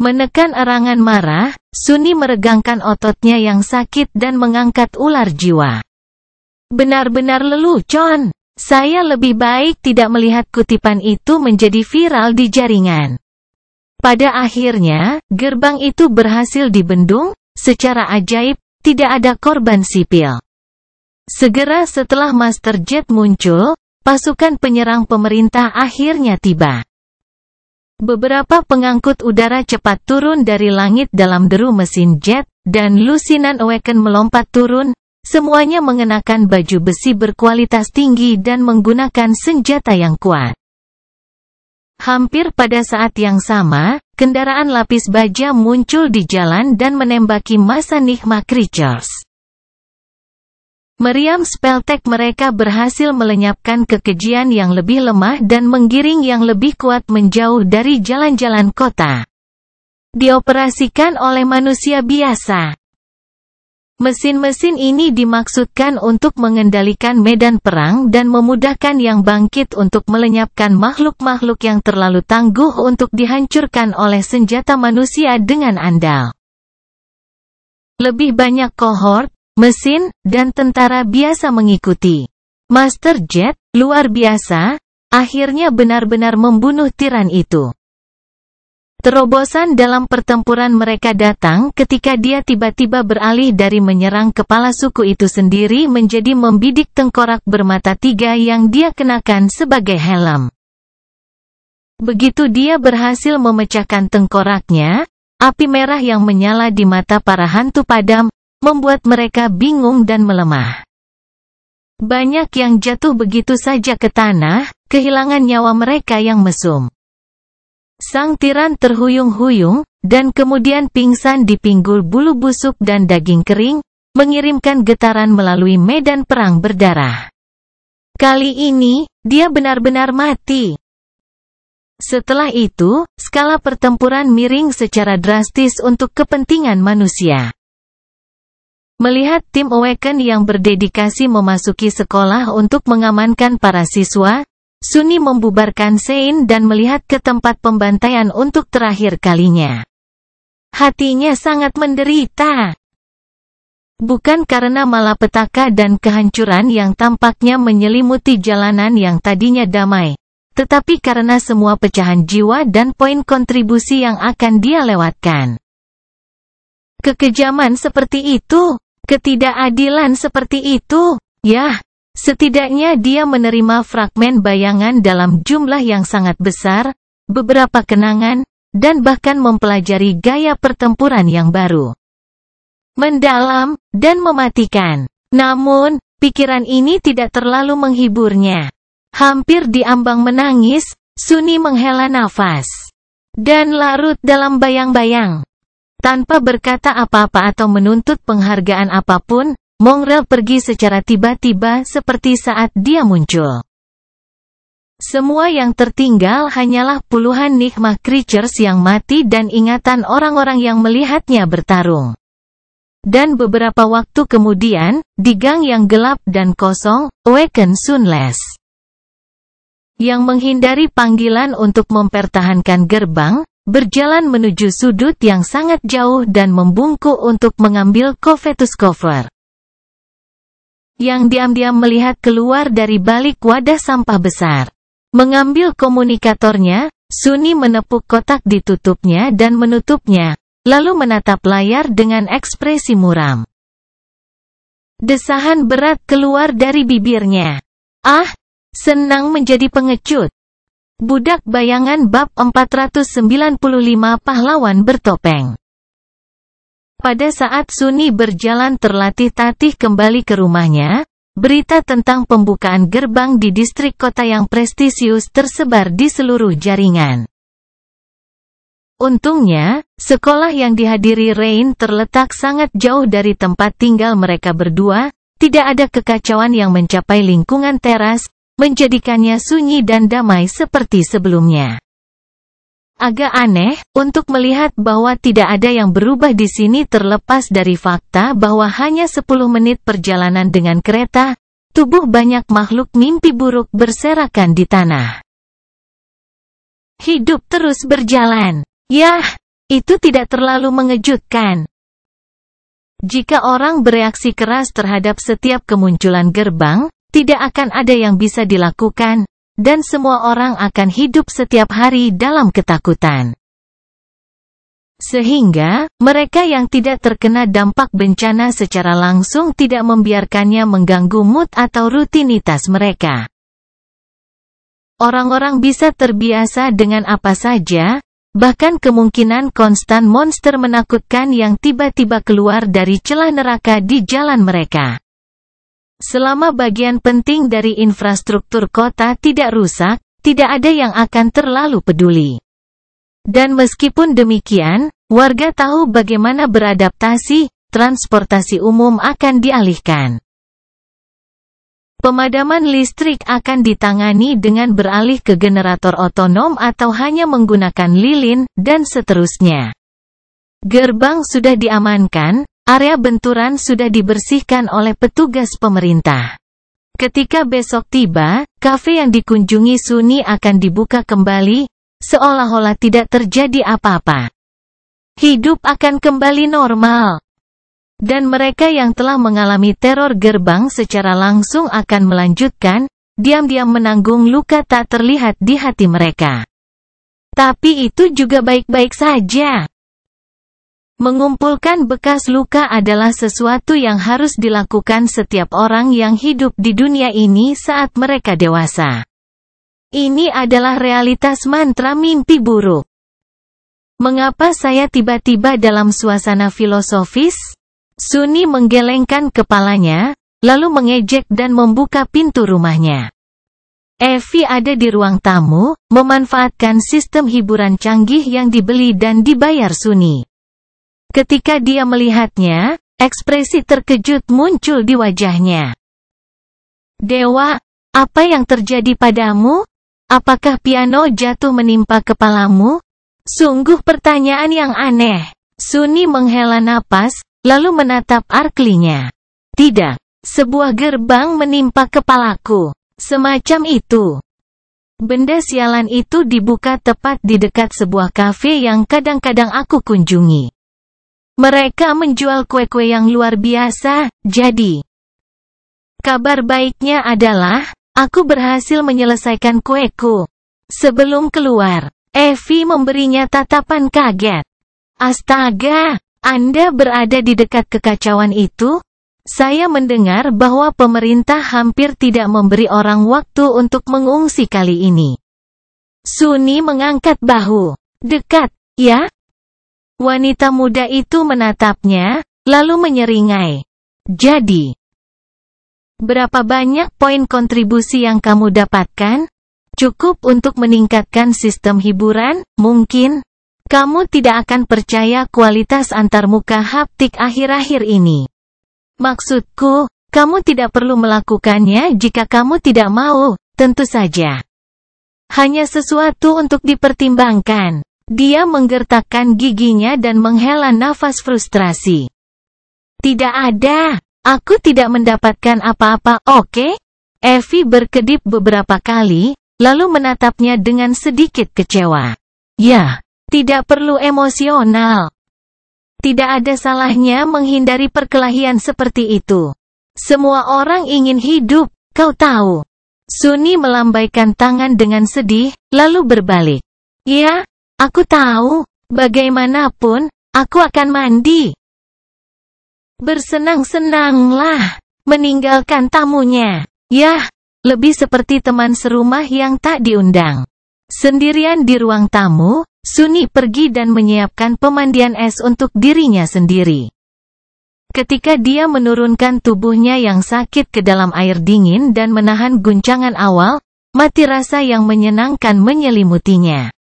Menekan erangan marah, Sunny meregangkan ototnya yang sakit dan mengangkat ular jiwa. Benar-benar lelucon. Saya lebih baik tidak melihat kutipan itu menjadi viral di jaringan. Pada akhirnya, gerbang itu berhasil dibendung, secara ajaib, tidak ada korban sipil. Segera setelah Master Jet muncul, pasukan penyerang pemerintah akhirnya tiba. Beberapa pengangkut udara cepat turun dari langit dalam deru mesin jet, dan Lusinan Awaken melompat turun, semuanya mengenakan baju besi berkualitas tinggi dan menggunakan senjata yang kuat. Hampir pada saat yang sama, kendaraan lapis baja muncul di jalan dan menembaki massa Nigma Creatures. Meriam spelltek mereka berhasil melenyapkan kekejian yang lebih lemah dan menggiring yang lebih kuat menjauh dari jalan-jalan kota. Dioperasikan oleh manusia biasa. Mesin-mesin ini dimaksudkan untuk mengendalikan medan perang dan memudahkan yang bangkit untuk melenyapkan makhluk-makhluk yang terlalu tangguh untuk dihancurkan oleh senjata manusia dengan andal. Lebih banyak kohort, mesin, dan tentara biasa mengikuti. Master Jet, luar biasa, akhirnya benar-benar membunuh tiran itu. Terobosan dalam pertempuran mereka datang ketika dia tiba-tiba beralih dari menyerang kepala suku itu sendiri menjadi membidik tengkorak bermata 3 yang dia kenakan sebagai helm. Begitu dia berhasil memecahkan tengkoraknya, api merah yang menyala di mata para hantu padam, membuat mereka bingung dan melemah. Banyak yang jatuh begitu saja ke tanah, kehilangan nyawa mereka yang mesum. Sang tiran terhuyung-huyung, dan kemudian pingsan di pinggul bulu busuk dan daging kering, mengirimkan getaran melalui medan perang berdarah. Kali ini, dia benar-benar mati. Setelah itu, skala pertempuran miring secara drastis untuk kepentingan manusia. Melihat tim Awaken yang berdedikasi memasuki sekolah untuk mengamankan para siswa, Sunny membubarkan Sein dan melihat ke tempat pembantaian untuk terakhir kalinya. Hatinya sangat menderita. Bukan karena malapetaka dan kehancuran yang tampaknya menyelimuti jalanan yang tadinya damai, tetapi karena semua pecahan jiwa dan poin kontribusi yang akan dia lewatkan. Kekejaman seperti itu, ketidakadilan seperti itu, yah, setidaknya dia menerima fragmen bayangan dalam jumlah yang sangat besar, beberapa kenangan, dan bahkan mempelajari gaya pertempuran yang baru. Mendalam, dan mematikan. Namun, pikiran ini tidak terlalu menghiburnya. Hampir diambang menangis, Sunny menghela nafas. Dan larut dalam bayang-bayang. Tanpa berkata apa-apa atau menuntut penghargaan apapun, Mongrel pergi secara tiba-tiba seperti saat dia muncul. Semua yang tertinggal hanyalah puluhan nikmah creatures yang mati dan ingatan orang-orang yang melihatnya bertarung. Dan beberapa waktu kemudian, di gang yang gelap dan kosong, Awaken Sunless, yang menghindari panggilan untuk mempertahankan gerbang, berjalan menuju sudut yang sangat jauh dan membungkuk untuk mengambil Covetus Cover. Yang diam-diam melihat keluar dari balik wadah sampah besar. Mengambil komunikatornya, Sunny menepuk kotak ditutupnya dan menutupnya, lalu menatap layar dengan ekspresi muram. Desahan berat keluar dari bibirnya. Ah, senang menjadi pengecut. Budak bayangan bab 495 pahlawan bertopeng. Pada saat Sunny berjalan terlatih-tatih kembali ke rumahnya, berita tentang pembukaan gerbang di distrik kota yang prestisius tersebar di seluruh jaringan. Untungnya, sekolah yang dihadiri Rain terletak sangat jauh dari tempat tinggal mereka berdua, tidak ada kekacauan yang mencapai lingkungan teras, menjadikannya sunyi dan damai seperti sebelumnya. Agak aneh, untuk melihat bahwa tidak ada yang berubah di sini terlepas dari fakta bahwa hanya 10 menit perjalanan dengan kereta, tubuh banyak makhluk mimpi buruk berserakan di tanah. Hidup terus berjalan. Yah, itu tidak terlalu mengejutkan. Jika orang bereaksi keras terhadap setiap kemunculan gerbang, tidak akan ada yang bisa dilakukan, dan semua orang akan hidup setiap hari dalam ketakutan. Sehingga, mereka yang tidak terkena dampak bencana secara langsung tidak membiarkannya mengganggu mood atau rutinitas mereka. Orang-orang bisa terbiasa dengan apa saja, bahkan kemungkinan konstan monster menakutkan yang tiba-tiba keluar dari celah neraka di jalan mereka. Selama bagian penting dari infrastruktur kota tidak rusak, tidak ada yang akan terlalu peduli. Dan meskipun demikian, warga tahu bagaimana beradaptasi, transportasi umum akan dialihkan. Pemadaman listrik akan ditangani dengan beralih ke generator otonom atau hanya menggunakan lilin, dan seterusnya. Gerbang sudah diamankan, area benturan sudah dibersihkan oleh petugas pemerintah. Ketika besok tiba, kafe yang dikunjungi Sunny akan dibuka kembali, seolah-olah tidak terjadi apa-apa. Hidup akan kembali normal. Dan mereka yang telah mengalami teror gerbang secara langsung akan melanjutkan, diam-diam menanggung luka tak terlihat di hati mereka. Tapi itu juga baik-baik saja. Mengumpulkan bekas luka adalah sesuatu yang harus dilakukan setiap orang yang hidup di dunia ini saat mereka dewasa. Ini adalah realitas mantra mimpi buruk. Mengapa saya tiba-tiba dalam suasana filosofis? Sunny menggelengkan kepalanya, lalu mengejek dan membuka pintu rumahnya. Evie ada di ruang tamu, memanfaatkan sistem hiburan canggih yang dibeli dan dibayar Sunny. Ketika dia melihatnya, ekspresi terkejut muncul di wajahnya. Dewa, apa yang terjadi padamu? Apakah piano jatuh menimpa kepalamu? Sungguh pertanyaan yang aneh. Sunny menghela napas, lalu menatap Arklinya. Tidak, sebuah gerbang menimpa kepalaku. Semacam itu. Benda sialan itu dibuka tepat di dekat sebuah kafe yang kadang-kadang aku kunjungi. Mereka menjual kue-kue yang luar biasa, jadi. Kabar baiknya adalah, aku berhasil menyelesaikan kueku. Sebelum keluar, Evie memberinya tatapan kaget. Astaga, Anda berada di dekat kekacauan itu? Saya mendengar bahwa pemerintah hampir tidak memberi orang waktu untuk mengungsi kali ini. Sunny mengangkat bahu. Dekat, ya? Wanita muda itu menatapnya, lalu menyeringai. Jadi, berapa banyak poin kontribusi yang kamu dapatkan? Cukup untuk meningkatkan sistem hiburan, mungkin? Kamu tidak akan percaya kualitas antarmuka haptik akhir-akhir ini. Maksudku, kamu tidak perlu melakukannya jika kamu tidak mau, tentu saja. Hanya sesuatu untuk dipertimbangkan. Dia menggertakkan giginya dan menghela nafas frustrasi. Tidak ada. Aku tidak mendapatkan apa-apa, oke? Evie berkedip beberapa kali, lalu menatapnya dengan sedikit kecewa. Ya, tidak perlu emosional. Tidak ada salahnya menghindari perkelahian seperti itu. Semua orang ingin hidup, kau tahu. Sunny melambaikan tangan dengan sedih, lalu berbalik. Ya, aku tahu. Bagaimanapun, aku akan mandi. Bersenang-senanglah, meninggalkan tamunya. Yah, lebih seperti teman serumah yang tak diundang. Sendirian di ruang tamu, Sunny pergi dan menyiapkan pemandian es untuk dirinya sendiri. Ketika dia menurunkan tubuhnya yang sakit ke dalam air dingin dan menahan guncangan awal, mati rasa yang menyenangkan menyelimutinya.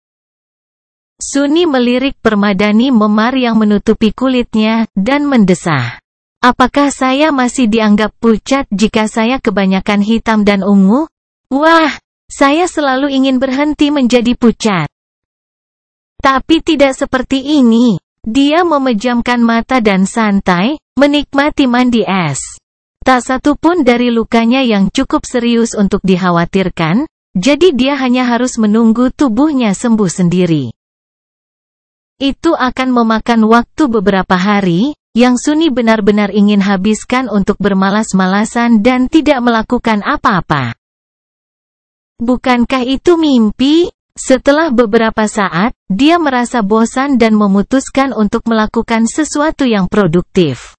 Sunny melirik permadani memar yang menutupi kulitnya, dan mendesah. Apakah saya masih dianggap pucat jika saya kebanyakan hitam dan ungu? Wah, saya selalu ingin berhenti menjadi pucat. Tapi tidak seperti ini. Dia memejamkan mata dan santai, menikmati mandi es. Tak satu pun dari lukanya yang cukup serius untuk dikhawatirkan, jadi dia hanya harus menunggu tubuhnya sembuh sendiri. Itu akan memakan waktu beberapa hari, yang Sunny benar-benar ingin habiskan untuk bermalas-malasan dan tidak melakukan apa-apa. Bukankah itu mimpi? Setelah beberapa saat, dia merasa bosan dan memutuskan untuk melakukan sesuatu yang produktif.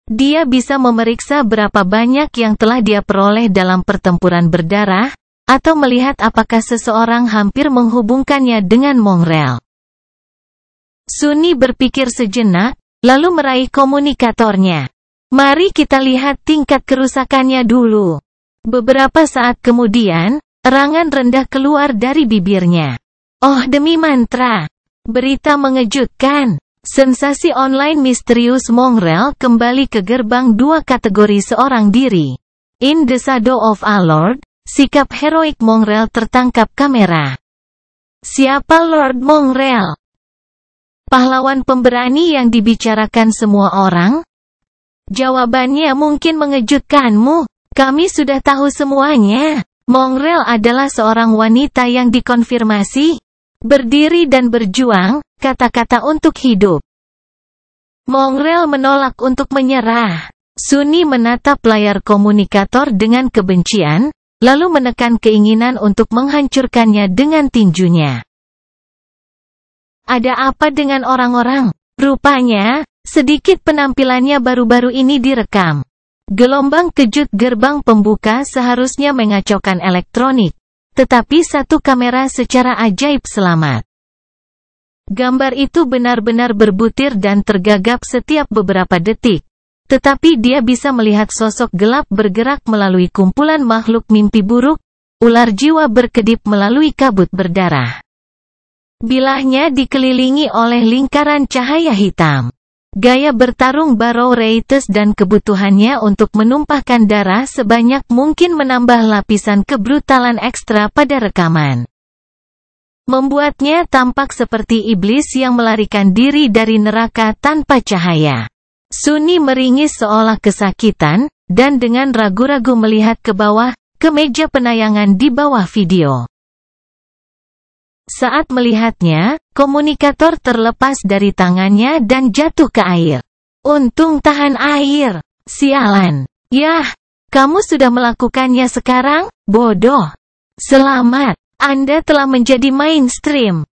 Dia bisa memeriksa berapa banyak yang telah dia peroleh dalam pertempuran berdarah, atau melihat apakah seseorang hampir menghubungkannya dengan mongrel. Sunny berpikir sejenak, lalu meraih komunikatornya. Mari kita lihat tingkat kerusakannya dulu. Beberapa saat kemudian, erangan rendah keluar dari bibirnya. Oh demi mantra. Berita mengejutkan. Sensasi online misterius mongrel kembali ke gerbang dua kategori seorang diri. In the Shadow of a Lord, sikap heroik mongrel tertangkap kamera. Siapa Lord Mongrel? Pahlawan pemberani yang dibicarakan semua orang? Jawabannya mungkin mengejutkanmu. Kami sudah tahu semuanya. Mongrel adalah seorang wanita yang dikonfirmasi. Berdiri dan berjuang, kata-kata untuk hidup. Mongrel menolak untuk menyerah. Sunny menatap layar komunikator dengan kebencian, lalu menekan keinginan untuk menghancurkannya dengan tinjunya. Ada apa dengan orang-orang? Rupanya, sedikit penampilannya baru-baru ini direkam. Gelombang kejut gerbang pembuka seharusnya mengacaukan elektronik, tetapi satu kamera secara ajaib selamat. Gambar itu benar-benar berbutir dan tergagap setiap beberapa detik. Tetapi dia bisa melihat sosok gelap bergerak melalui kumpulan makhluk mimpi buruk, ular jiwa berkedip melalui kabut berdarah. Bilahnya dikelilingi oleh lingkaran cahaya hitam. Gaya bertarung Barrow Rates dan kebutuhannya untuk menumpahkan darah sebanyak mungkin menambah lapisan kebrutalan ekstra pada rekaman. Membuatnya tampak seperti iblis yang melarikan diri dari neraka tanpa cahaya. Sunni meringis seolah kesakitan, dan dengan ragu-ragu melihat ke bawah, ke meja penayangan di bawah video. Saat melihatnya, komunikator terlepas dari tangannya dan jatuh ke air. Untung tahan air. Sialan. Yah, kamu sudah melakukannya sekarang, bodoh. Selamat. Anda telah menjadi mainstream.